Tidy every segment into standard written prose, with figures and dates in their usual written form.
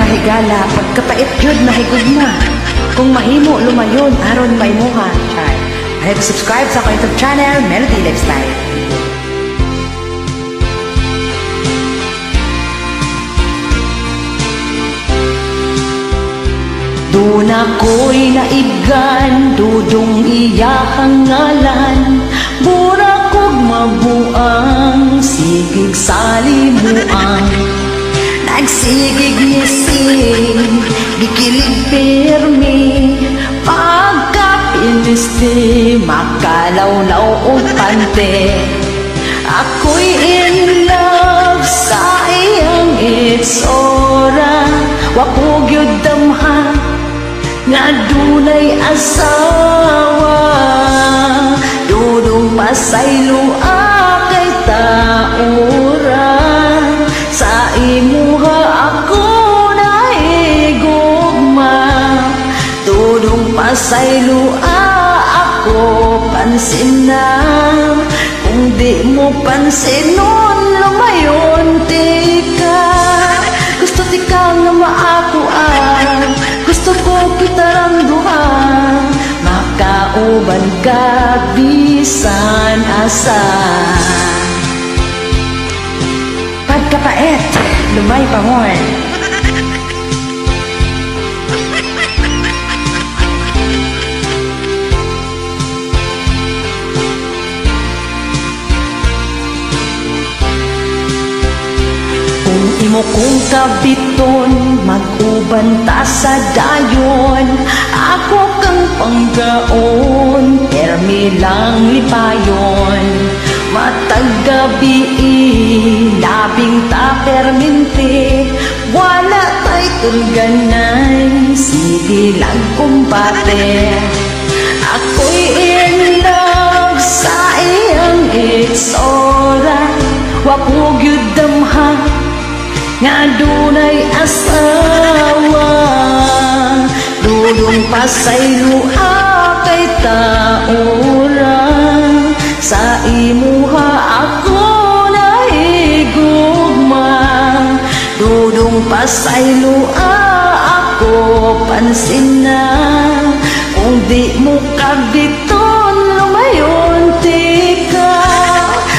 mahigala, pagkapait jud mahigugma. Kung mahimo lumayon aron maimuha. Char. Ayaw subscribe sa akong YouTube channel, Melody Lifestyle. Doon ako'y naibgan, dudong iyahang ngalan. Burak kog mabuang, sigig salimuang. Nagsigig nising, gikilig pirmi. Pagkapiniste, makalawlaw o pante. Ako'y in love sa iyang itsura. Wapog yun damha nga dunay asawa. Dudong pasaylua kay taura. Sa imuha ako naigugma. Dudong pasaylua ako pansinan. Kung di mo pansinon lumayon tika. Gusto tika nga maakuan. Gusto ko kita ramduha. Makauban ka bisan asa. Pagkapait, lumay pamon. Imo kong kabiton, mag-uban ta sa dayon. Ako kang panggaon, permi lang lipayon. Matag gabi, labing ta perminti. Wala tay tulganay, sige lang kumbate. Ako'y in love sa iyang itsura. Wapog yun damha nga dunay asawa. Dudong pasaylua kay taura. Sa imuha ako naigugma. Dudong pasaylua ako pansinan. Kung di mo kabiton lumayon tika.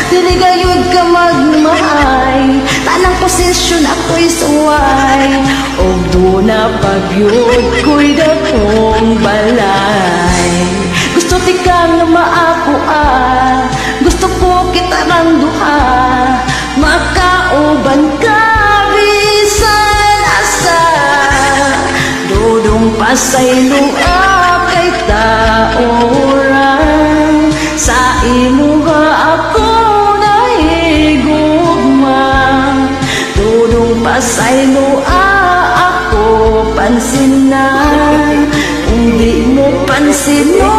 Dili gayud ka magmahay. Tanang posisyon ako'y suway. O doon na pagyod ko'y dakong balay. Gusto tika nga maakuha. Gusto ko kita ng duha. Makauban ka bisan asa. Dudong pasaylua kay taora. Sa imuha ako pasaylua ako pansinan. Kung di mo pansinan